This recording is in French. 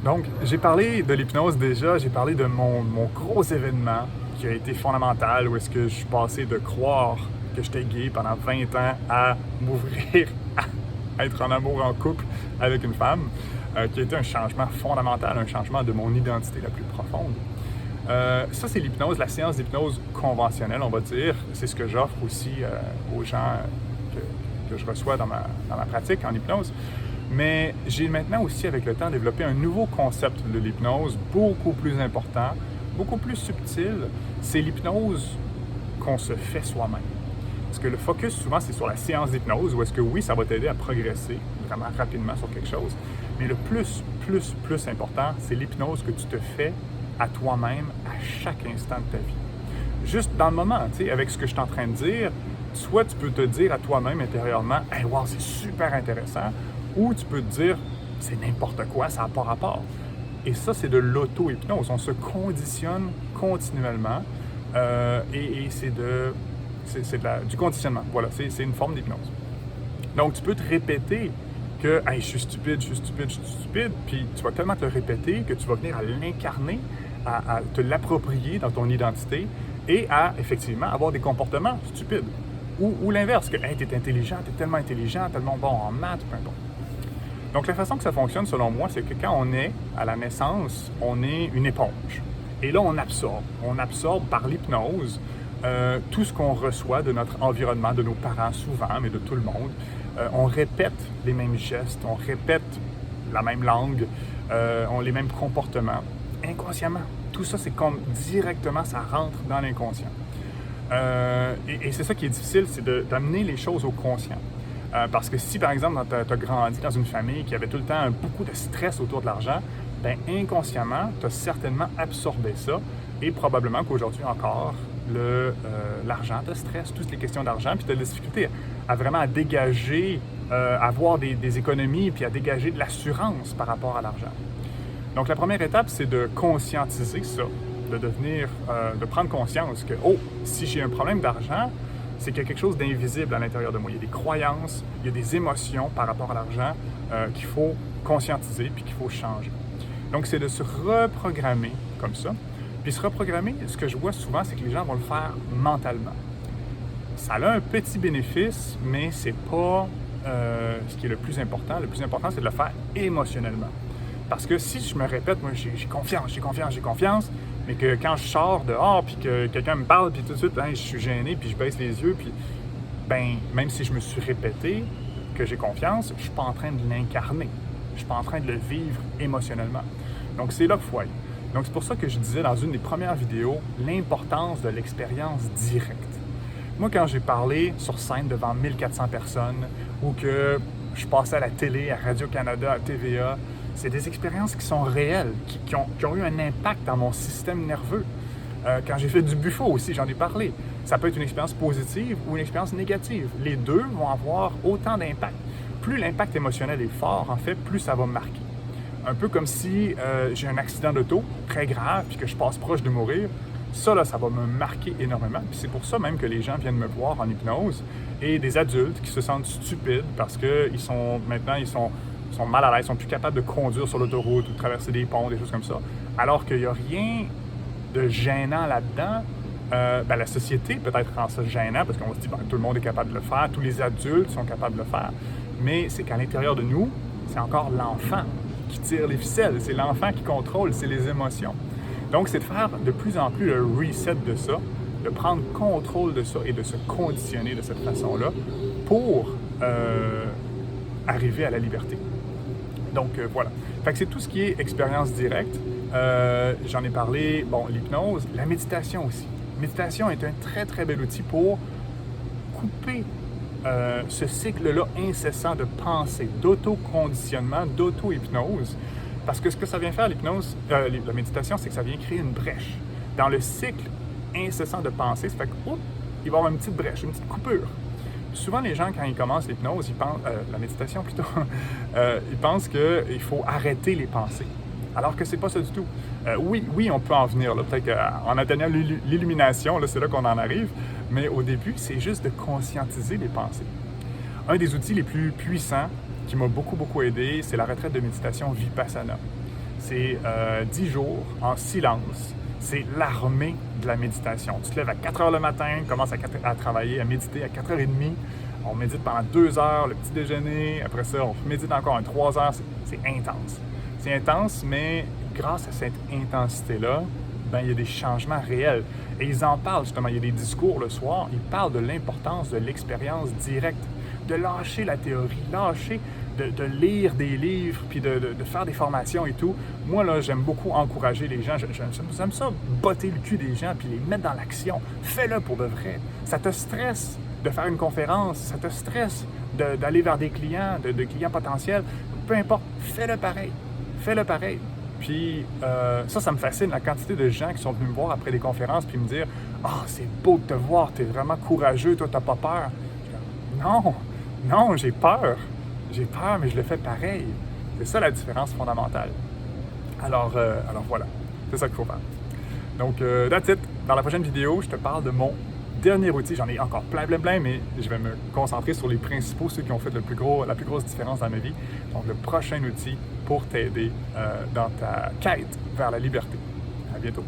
Donc, j'ai parlé de l'hypnose déjà, j'ai parlé de mon gros événement qui a été fondamental, où est-ce que je suis passé de croire que j'étais gay pendant 20 ans à m'ouvrir à être en amour en couple avec une femme, qui a été un changement fondamental, un changement de mon identité la plus profonde. Ça, c'est l'hypnose, la séance d'hypnose conventionnelle, on va dire. C'est ce que j'offre aussi aux gens que je reçois dans ma pratique en hypnose. Mais j'ai maintenant aussi, avec le temps, développé un nouveau concept de l'hypnose, beaucoup plus important, beaucoup plus subtil. C'est l'hypnose qu'on se fait soi-même. Parce que le focus, souvent, c'est sur la séance d'hypnose, où est-ce que oui, ça va t'aider à progresser vraiment rapidement sur quelque chose. Mais le plus important, c'est l'hypnose que tu te fais à toi-même à chaque instant de ta vie. Juste dans le moment, tu sais, avec ce que je suis en train de dire, soit tu peux te dire à toi-même intérieurement « Hey, wow, c'est super intéressant », ou tu peux te dire « C'est n'importe quoi, ça n'a pas rapport ». Et ça, c'est de l'auto-hypnose. On se conditionne continuellement et c'est du conditionnement. Voilà, c'est une forme d'hypnose. Donc, tu peux te répéter que hey, je suis stupide, puis tu vas tellement te le répéter que tu vas venir à l'incarner, à te l'approprier dans ton identité et à, effectivement, avoir des comportements stupides. Ou l'inverse, que hey, tu es intelligent, tu es tellement intelligent, tellement bon en maths, peu importe. Donc, la façon que ça fonctionne, selon moi, c'est que quand on est à la naissance, on est une éponge. Et là, on absorbe. On absorbe par l'hypnose tout ce qu'on reçoit de notre environnement, de nos parents souvent, mais de tout le monde. On répète les mêmes gestes, on répète la même langue, les mêmes comportements, inconsciemment. Tout ça, c'est comme directement, ça rentre dans l'inconscient. Et c'est ça qui est difficile, c'est d'amener les choses au conscient. Parce que si, par exemple, tu as grandi dans une famille qui avait tout le temps beaucoup de stress autour de l'argent, bien, inconsciemment, tu as certainement absorbé ça et probablement qu'aujourd'hui encore, l'argent te stresse, toutes les questions d'argent, puis tu as des difficultés à vraiment dégager, à avoir des économies, puis à dégager de l'assurance par rapport à l'argent. Donc, la première étape, c'est de conscientiser ça, de prendre conscience que, oh, si j'ai un problème d'argent, c'est qu'il y a quelque chose d'invisible à l'intérieur de moi. Il y a des croyances, il y a des émotions par rapport à l'argent qu'il faut conscientiser puis qu'il faut changer. Donc, c'est de se reprogrammer comme ça. Puis se reprogrammer, ce que je vois souvent, c'est que les gens vont le faire mentalement. Ça a un petit bénéfice, mais c'est pas ce qui est le plus important. Le plus important, c'est de le faire émotionnellement. Parce que si je me répète, moi, j'ai confiance, mais que quand je sors dehors, puis que quelqu'un me parle, puis tout de suite, hein, je suis gêné, puis je baisse les yeux, puis ben, même si je me suis répété que j'ai confiance, je ne suis pas en train de l'incarner. Je ne suis pas en train de le vivre émotionnellement. Donc, c'est là qu'il faut aller. Donc, c'est pour ça que je disais dans une des premières vidéos l'importance de l'expérience directe. Moi, quand j'ai parlé sur scène devant 1400 personnes, ou que je passais à la télé, à Radio-Canada, à TVA, c'est des expériences qui sont réelles, qui ont eu un impact dans mon système nerveux. Quand j'ai fait du buffo aussi, j'en ai parlé. Ça peut être une expérience positive ou une expérience négative. Les deux vont avoir autant d'impact. Plus l'impact émotionnel est fort, en fait, plus ça va me marquer. Un peu comme si j'ai un accident d'auto très grave puis que je passe proche de mourir. Ça, là, ça va me marquer énormément. Puis c'est pour ça même que les gens viennent me voir en hypnose et des adultes qui se sentent stupides parce qu'ils sont mal à l'aise, ils sont plus capables de conduire sur l'autoroute ou de traverser des ponts, des choses comme ça. Alors qu'il n'y a rien de gênant là-dedans. La société peut-être rend ça gênant parce qu'on se dit que tout le monde est capable de le faire, tous les adultes sont capables de le faire. Mais c'est qu'à l'intérieur de nous, c'est encore l'enfant qui tire les ficelles, c'est l'enfant qui contrôle, c'est les émotions. Donc, c'est de faire de plus en plus le reset de ça, de prendre contrôle de ça et de se conditionner de cette façon-là pour arriver à la liberté. Donc, voilà. Fait que c'est tout ce qui est expérience directe. J'en ai parlé, l'hypnose, la méditation aussi. La méditation est un très, très bel outil pour couper ce cycle-là incessant de pensée, d'auto-conditionnement, d'auto-hypnose. Parce que ce que ça vient faire, l'hypnose, la méditation, c'est que ça vient créer une brèche. Dans le cycle incessant de pensée, ça fait que, il va y avoir une petite brèche, une petite coupure. Souvent, les gens, quand ils commencent l'hypnose, ils pensent, la méditation plutôt, ils pensent qu'il faut arrêter les pensées. Alors que c'est pas ça du tout. Oui, on peut en venir là. Peut-être qu'en atteignant l'illumination, là, c'est là qu'on en arrive. Mais au début, c'est juste de conscientiser les pensées. Un des outils les plus puissants qui m'a beaucoup, beaucoup aidé, c'est la retraite de méditation Vipassana. c'est 10 jours en silence. C'est l'armée de la méditation. Tu te lèves à 4 heures le matin, commences à travailler, à méditer à 4h30. On médite pendant 2 heures, le petit déjeuner. Après ça, on médite encore 3 heures. C'est intense. C'est intense, mais grâce à cette intensité-là, ben, il y a des changements réels. Et ils en parlent justement. Il y a des discours le soir. Ils parlent de l'importance de l'expérience directe, de lâcher la théorie, de lire des livres, puis de faire des formations et tout. Moi, là, j'aime beaucoup encourager les gens. J'aime ça, botter le cul des gens, puis les mettre dans l'action. Fais-le pour de vrai. Ça te stresse de faire une conférence, ça te stresse d'aller vers des clients, de clients potentiels. Peu importe, fais-le pareil. Fais-le pareil. Puis ça me fascine, la quantité de gens qui sont venus me voir après des conférences puis me dire « Ah, c'est beau de te voir, t'es vraiment courageux, toi, t'as pas peur. » Non, j'ai peur. J'ai peur, mais je le fais pareil. C'est ça la différence fondamentale. Alors voilà, c'est ça qu'il faut faire. Donc, that's it. Dans la prochaine vidéo, je te parle de mon dernier outil. J'en ai encore plein, mais je vais me concentrer sur les principaux, ceux qui ont fait la plus grosse différence dans ma vie. Donc, le prochain outil pour t'aider dans ta quête vers la liberté. À bientôt.